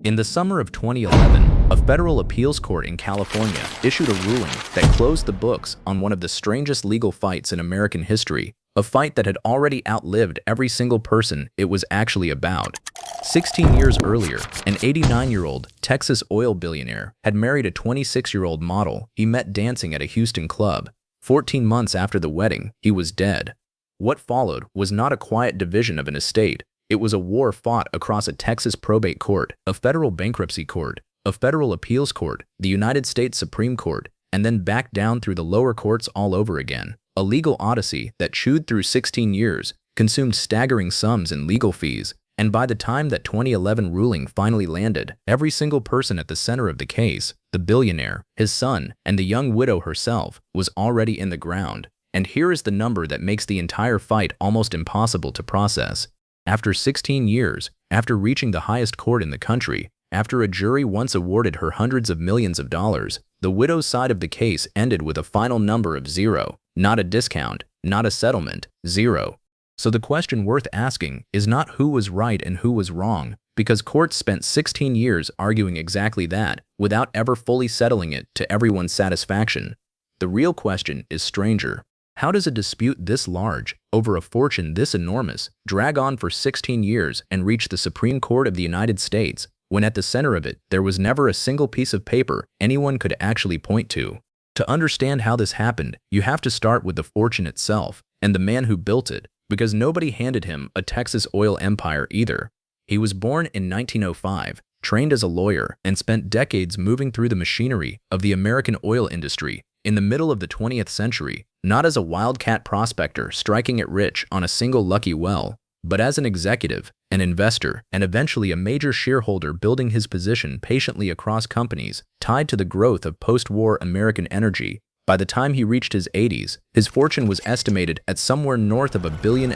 In the summer of 2011, a federal appeals court in California issued a ruling that closed the books on one of the strangest legal fights in American history, a fight that had already outlived every single person it was actually about. 16 years earlier, an 89-year-old Texas oil billionaire had married a 26-year-old model he met dancing at a Houston club. 14 months after the wedding, he was dead. What followed was not a quiet division of an estate. It was a war fought across a Texas probate court, a federal bankruptcy court, a federal appeals court, the United States Supreme Court, and then back down through the lower courts all over again. A legal odyssey that chewed through 16 years, consumed staggering sums in legal fees, and by the time that 2011 ruling finally landed, every single person at the center of the case, the billionaire, his son, and the young widow herself, was already in the ground. And here is the number that makes the entire fight almost impossible to process. After 16 years, after reaching the highest court in the country, after a jury once awarded her hundreds of millions of dollars, the widow's side of the case ended with a final number of zero. Not a discount, not a settlement, zero. So the question worth asking is not who was right and who was wrong, because courts spent 16 years arguing exactly that, without ever fully settling it to everyone's satisfaction. The real question is stranger. How does a dispute this large, over a fortune this enormous, drag on for 16 years and reach the Supreme Court of the United States, when at the center of it there was never a single piece of paper anyone could actually point to? To understand how this happened, you have to start with the fortune itself, and the man who built it, because nobody handed him a Texas oil empire either. He was born in 1905, trained as a lawyer, and spent decades moving through the machinery of the American oil industry in the middle of the 20th century, not as a wildcat prospector striking it rich on a single lucky well, but as an executive, an investor, and eventually a major shareholder building his position patiently across companies tied to the growth of post-war American energy. By the time he reached his 80s, his fortune was estimated at somewhere north of $1.5 billion,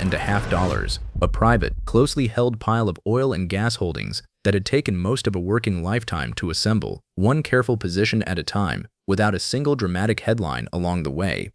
a private, closely held pile of oil and gas holdings that had taken most of a working lifetime to assemble, one careful position at a time, without a single dramatic headline along the way.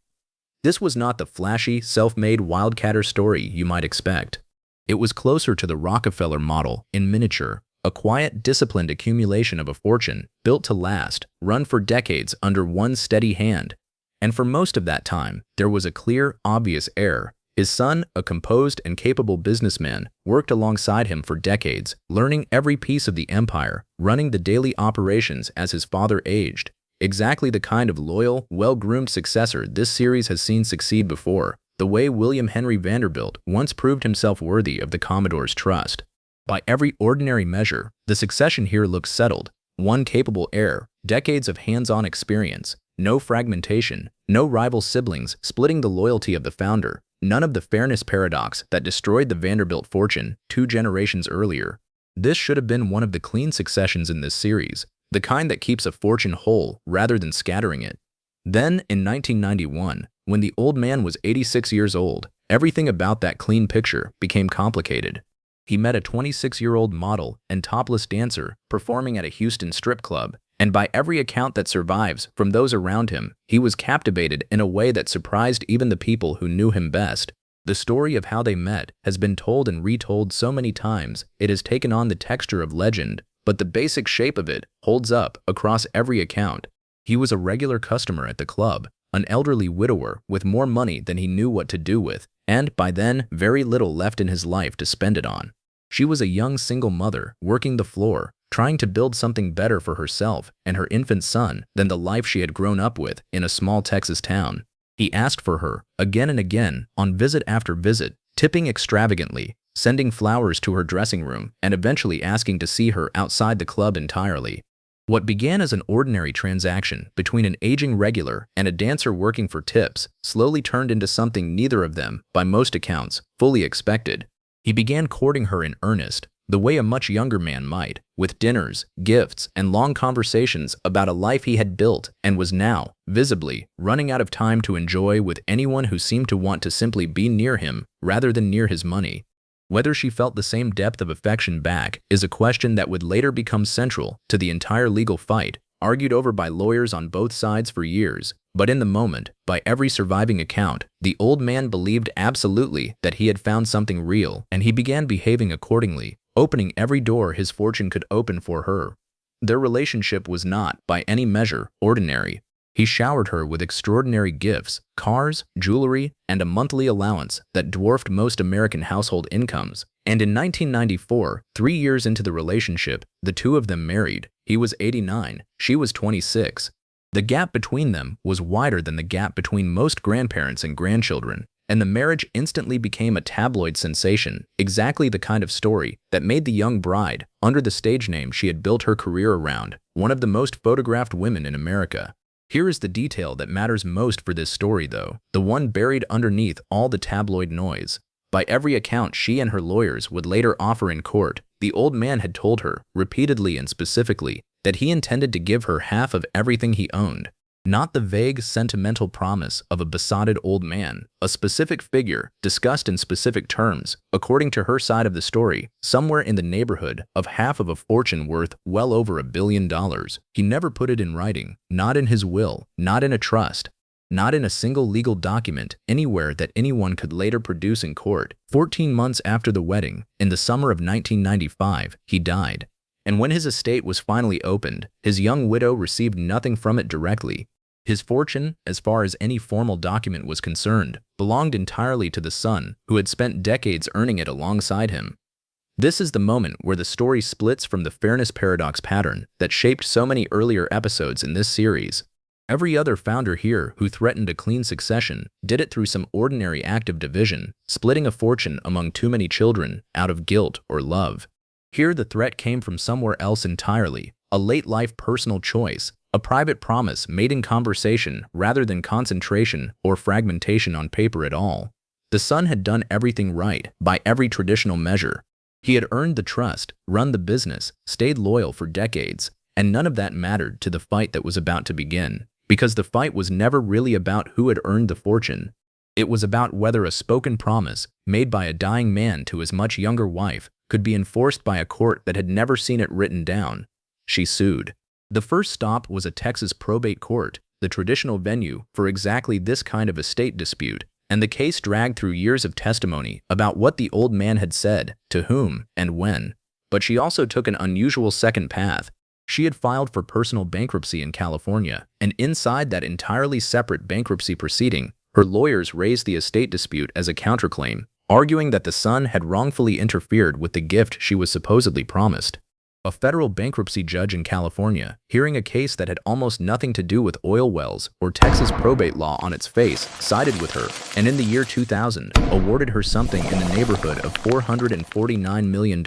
This was not the flashy, self-made wildcatter story you might expect. It was closer to the Rockefeller model in miniature, a quiet, disciplined accumulation of a fortune built to last, run for decades under one steady hand. And for most of that time, there was a clear, obvious heir. His son, a composed and capable businessman, worked alongside him for decades, learning every piece of the empire, running the daily operations as his father aged. Exactly the kind of loyal, well-groomed successor this series has seen succeed before, the way William Henry Vanderbilt once proved himself worthy of the Commodore's trust. By every ordinary measure, the succession here looks settled. One capable heir, decades of hands-on experience, no fragmentation, no rival siblings splitting the loyalty of the founder, none of the fairness paradox that destroyed the Vanderbilt fortune 2 generations earlier. This should have been one of the clean successions in this series, the kind that keeps a fortune whole rather than scattering it. Then, in 1991, when the old man was 86 years old, everything about that clean picture became complicated. He met a 26-year-old model and topless dancer performing at a Houston strip club, and by every account that survives from those around him, he was captivated in a way that surprised even the people who knew him best. The story of how they met has been told and retold so many times it has taken on the texture of legend, but the basic shape of it holds up across every account. He was a regular customer at the club, an elderly widower with more money than he knew what to do with, and by then very little left in his life to spend it on. She was a young single mother working the floor, trying to build something better for herself and her infant son than the life she had grown up with in a small Texas town. He asked for her again and again on visit after visit, tipping extravagantly, sending flowers to her dressing room, and eventually asking to see her outside the club entirely. What began as an ordinary transaction between an aging regular and a dancer working for tips slowly turned into something neither of them, by most accounts, fully expected. He began courting her in earnest, the way a much younger man might, with dinners, gifts, and long conversations about a life he had built and was now, visibly, running out of time to enjoy with anyone who seemed to want to simply be near him rather than near his money. Whether she felt the same depth of affection back is a question that would later become central to the entire legal fight, argued over by lawyers on both sides for years. But in the moment, by every surviving account, the old man believed absolutely that he had found something real, and he began behaving accordingly, opening every door his fortune could open for her. Their relationship was not, by any measure, ordinary. He showered her with extraordinary gifts, cars, jewelry, and a monthly allowance that dwarfed most American household incomes. And in 1994, 3 years into the relationship, the two of them married. He was 89, she was 26. The gap between them was wider than the gap between most grandparents and grandchildren, and the marriage instantly became a tabloid sensation, exactly the kind of story that made the young bride, under the stage name she had built her career around, one of the most photographed women in America. Here is the detail that matters most for this story, though, the one buried underneath all the tabloid noise. By every account she and her lawyers would later offer in court, the old man had told her, repeatedly and specifically, that he intended to give her half of everything he owned. Not the vague, sentimental promise of a besotted old man, a specific figure, discussed in specific terms, according to her side of the story, somewhere in the neighborhood of half of a fortune worth well over $1 billion. He never put it in writing, not in his will, not in a trust, not in a single legal document anywhere that anyone could later produce in court. 14 months after the wedding, in the summer of 1995, he died. And when his estate was finally opened, his young widow received nothing from it directly. His fortune, as far as any formal document was concerned, belonged entirely to the son, who had spent decades earning it alongside him. This is the moment where the story splits from the fairness paradox pattern that shaped so many earlier episodes in this series. Every other founder here who threatened a clean succession did it through some ordinary act of division, splitting a fortune among too many children out of guilt or love. Here the threat came from somewhere else entirely, a late-life personal choice, a private promise made in conversation rather than concentration or fragmentation on paper at all. The son had done everything right, by every traditional measure. He had earned the trust, run the business, stayed loyal for decades, and none of that mattered to the fight that was about to begin, because the fight was never really about who had earned the fortune. It was about whether a spoken promise, made by a dying man to his much younger wife, could be enforced by a court that had never seen it written down. She sued. The first stop was a Texas probate court, the traditional venue for exactly this kind of estate dispute, and the case dragged through years of testimony about what the old man had said, to whom, and when. But she also took an unusual second path. She had filed for personal bankruptcy in California, and inside that entirely separate bankruptcy proceeding, her lawyers raised the estate dispute as a counterclaim, arguing that the son had wrongfully interfered with the gift she was supposedly promised. A federal bankruptcy judge in California, hearing a case that had almost nothing to do with oil wells or Texas probate law on its face, sided with her, and in the year 2000, awarded her something in the neighborhood of $449 million.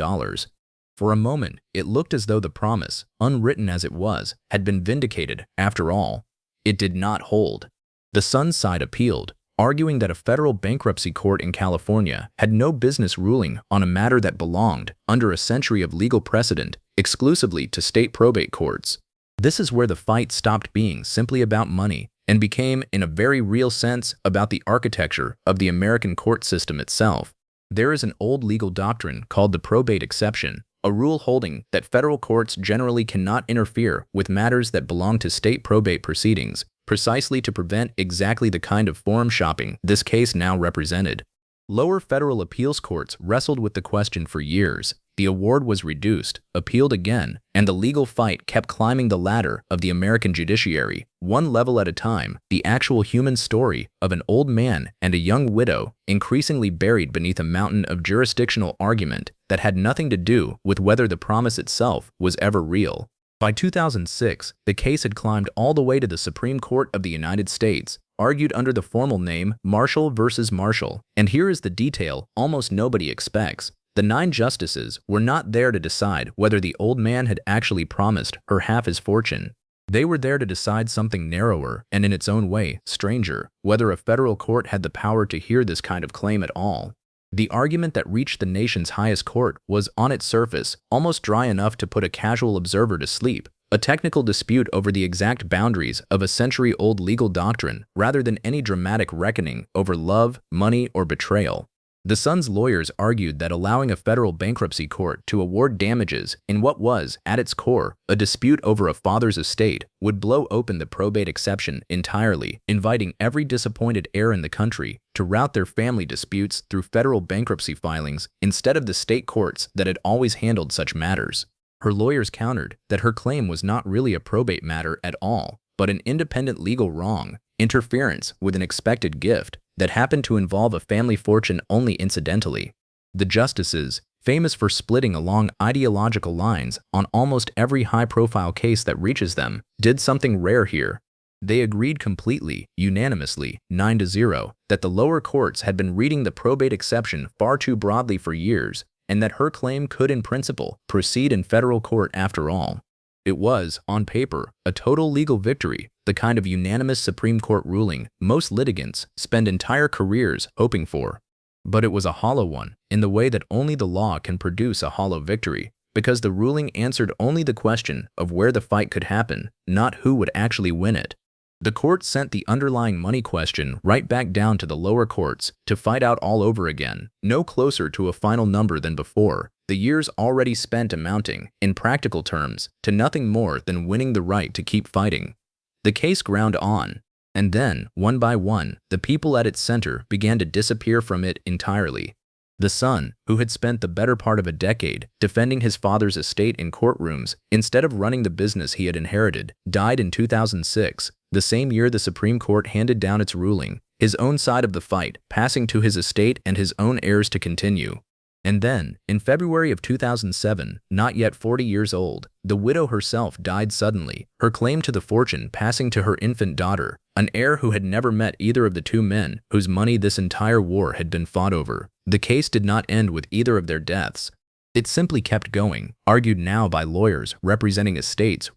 For a moment, it looked as though the promise, unwritten as it was, had been vindicated. After all, it did not hold. The son's side appealed, arguing that a federal bankruptcy court in California had no business ruling on a matter that belonged, under a century of legal precedent, exclusively to state probate courts. This is where the fight stopped being simply about money and became, in a very real sense, about the architecture of the American court system itself. There is an old legal doctrine called the probate exception, a rule holding that federal courts generally cannot interfere with matters that belong to state probate proceedings, precisely to prevent exactly the kind of forum shopping this case now represented. Lower federal appeals courts wrestled with the question for years. The award was reduced, appealed again, and the legal fight kept climbing the ladder of the American judiciary, one level at a time, the actual human story of an old man and a young widow, increasingly buried beneath a mountain of jurisdictional argument that had nothing to do with whether the promise itself was ever real. By 2006, the case had climbed all the way to the Supreme Court of the United States, argued under the formal name Marshall versus Marshall. And here is the detail almost nobody expects. The 9 justices were not there to decide whether the old man had actually promised her half his fortune. They were there to decide something narrower and, in its own way, stranger, whether a federal court had the power to hear this kind of claim at all. The argument that reached the nation's highest court was, on its surface, almost dry enough to put a casual observer to sleep, a technical dispute over the exact boundaries of a century-old legal doctrine rather than any dramatic reckoning over love, money, or betrayal. The son's lawyers argued that allowing a federal bankruptcy court to award damages in what was, at its core, a dispute over a father's estate would blow open the probate exception entirely, inviting every disappointed heir in the country to route their family disputes through federal bankruptcy filings instead of the state courts that had always handled such matters. Her lawyers countered that her claim was not really a probate matter at all, but an independent legal wrong, interference with an expected gift that happened to involve a family fortune only incidentally. The justices, famous for splitting along ideological lines on almost every high-profile case that reaches them, did something rare here. They agreed completely, unanimously, 9-0, that the lower courts had been reading the probate exception far too broadly for years, and that her claim could in principle proceed in federal court after all. It was, on paper, a total legal victory, the kind of unanimous Supreme Court ruling most litigants spend entire careers hoping for. But it was a hollow one, in the way that only the law can produce a hollow victory, because the ruling answered only the question of where the fight could happen, not who would actually win it. The court sent the underlying money question right back down to the lower courts to fight out all over again, no closer to a final number than before, the years already spent amounting, in practical terms, to nothing more than winning the right to keep fighting. The case ground on, and then, one by one, the people at its center began to disappear from it entirely. The son, who had spent the better part of a decade defending his father's estate in courtrooms instead of running the business he had inherited, died in 2006, the same year the Supreme Court handed down its ruling, his own side of the fight passing to his estate and his own heirs to continue. And then, in February of 2007, not yet 40 years old, the widow herself died suddenly, her claim to the fortune passing to her infant daughter, an heir who had never met either of the two men whose money this entire war had been fought over. The case did not end with either of their deaths. It simply kept going, argued now by lawyers representing estates,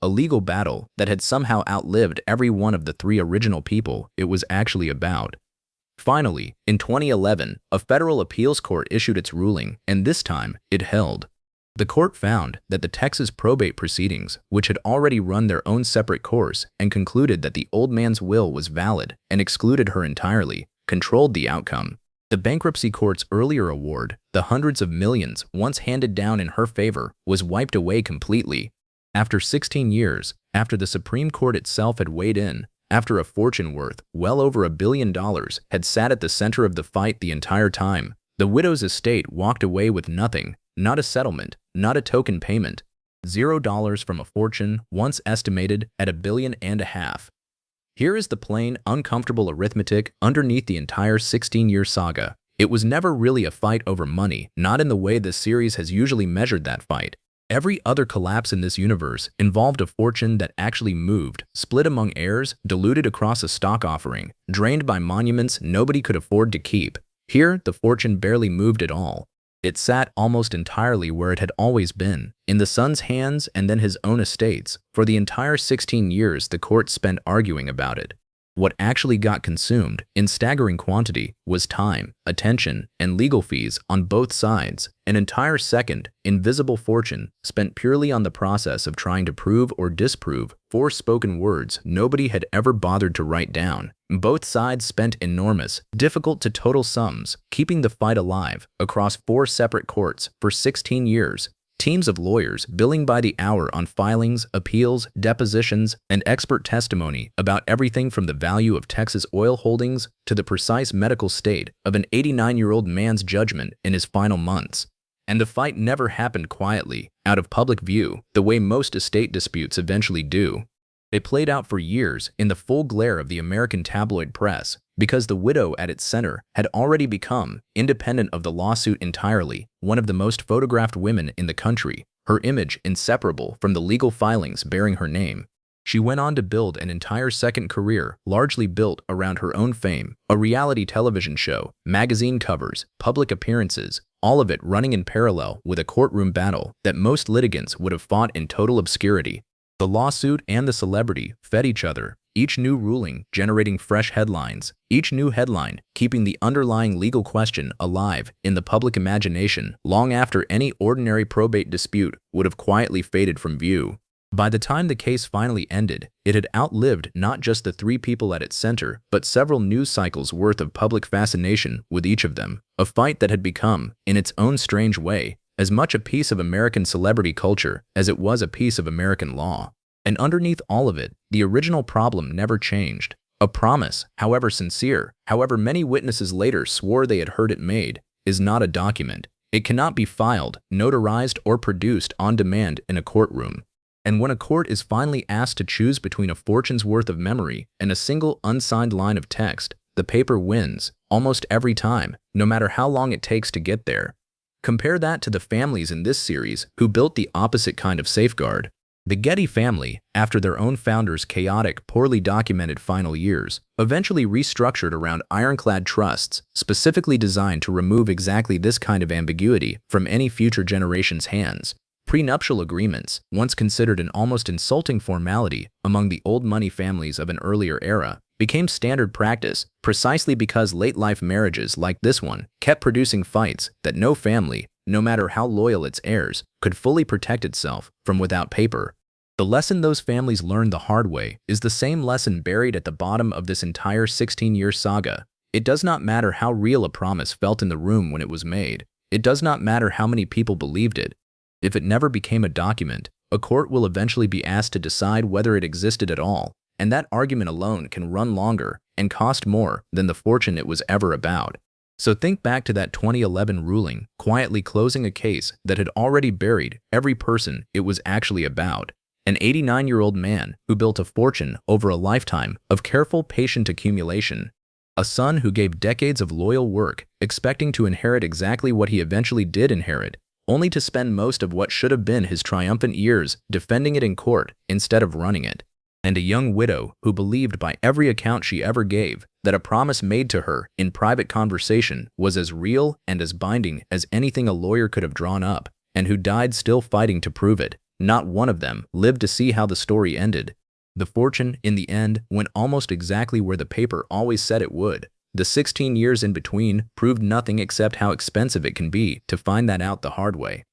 a legal battle that had somehow outlived every one of the three original people it was actually about. Finally, in 2011, a federal appeals court issued its ruling, and this time, it held. The court found that the Texas probate proceedings, which had already run their own separate course and concluded that the old man's will was valid and excluded her entirely, controlled the outcome. The bankruptcy court's earlier award, the hundreds of millions once handed down in her favor, was wiped away completely. After 16 years, after the Supreme Court itself had weighed in, after a fortune worth well over $1 billion had sat at the center of the fight the entire time, the widow's estate walked away with nothing, not a settlement, not a token payment, $0 from a fortune once estimated at $1.5 billion. Here is the plain, uncomfortable arithmetic underneath the entire 16-year saga. It was never really a fight over money, not in the way this series has usually measured that fight. Every other collapse in this universe involved a fortune that actually moved, split among heirs, diluted across a stock offering, drained by monuments nobody could afford to keep. Here, the fortune barely moved at all. It sat almost entirely where it had always been, in the son's hands and then his own estate's, for the entire 16 years the court spent arguing about it. What actually got consumed, in staggering quantity, was time, attention, and legal fees on both sides, an entire second, invisible fortune spent purely on the process of trying to prove or disprove four spoken words nobody had ever bothered to write down. Both sides spent enormous, difficult-to-total sums, keeping the fight alive across 4 separate courts for 16 years. Teams of lawyers billing by the hour on filings, appeals, depositions, and expert testimony about everything from the value of Texas oil holdings to the precise medical state of an 89-year-old man's judgment in his final months. And the fight never happened quietly, out of public view, the way most estate disputes eventually do. It played out for years in the full glare of the American tabloid press, because the widow at its center had already become, independent of the lawsuit entirely, one of the most photographed women in the country, her image inseparable from the legal filings bearing her name. She went on to build an entire second career largely built around her own fame, a reality television show, magazine covers, public appearances, all of it running in parallel with a courtroom battle that most litigants would have fought in total obscurity. The lawsuit and the celebrity fed each other, each new ruling generating fresh headlines, each new headline keeping the underlying legal question alive in the public imagination long after any ordinary probate dispute would have quietly faded from view. By the time the case finally ended, it had outlived not just the three people at its center, but several news cycles worth of public fascination with each of them, a fight that had become, in its own strange way, as much a piece of American celebrity culture as it was a piece of American law. And underneath all of it, the original problem never changed. A promise, however sincere, however many witnesses later swore they had heard it made, is not a document. It cannot be filed, notarized, or produced on demand in a courtroom. And when a court is finally asked to choose between a fortune's worth of memory and a single unsigned line of text, the paper wins, almost every time, no matter how long it takes to get there. Compare that to the families in this series who built the opposite kind of safeguard. The Getty family, after their own founder's chaotic, poorly documented final years, eventually restructured around ironclad trusts specifically designed to remove exactly this kind of ambiguity from any future generation's hands. Prenuptial agreements, once considered an almost insulting formality among the old money families of an earlier era, became standard practice precisely because late-life marriages like this one kept producing fights that no family, no matter how loyal its heirs, could fully protect itself from without paper. The lesson those families learned the hard way is the same lesson buried at the bottom of this entire 16-year saga. It does not matter how real a promise felt in the room when it was made. It does not matter how many people believed it. If it never became a document, a court will eventually be asked to decide whether it existed at all, and that argument alone can run longer and cost more than the fortune it was ever about. So think back to that 2011 ruling, quietly closing a case that had already buried every person it was actually about. An 89-year-old man who built a fortune over a lifetime of careful, patient accumulation. A son who gave decades of loyal work, expecting to inherit exactly what he eventually did inherit, only to spend most of what should have been his triumphant years defending it in court instead of running it. And a young widow who believed by every account she ever gave that a promise made to her in private conversation was as real and as binding as anything a lawyer could have drawn up, and who died still fighting to prove it. Not one of them lived to see how the story ended. The fortune, in the end, went almost exactly where the paper always said it would. The 16 years in between proved nothing except how expensive it can be to find that out the hard way.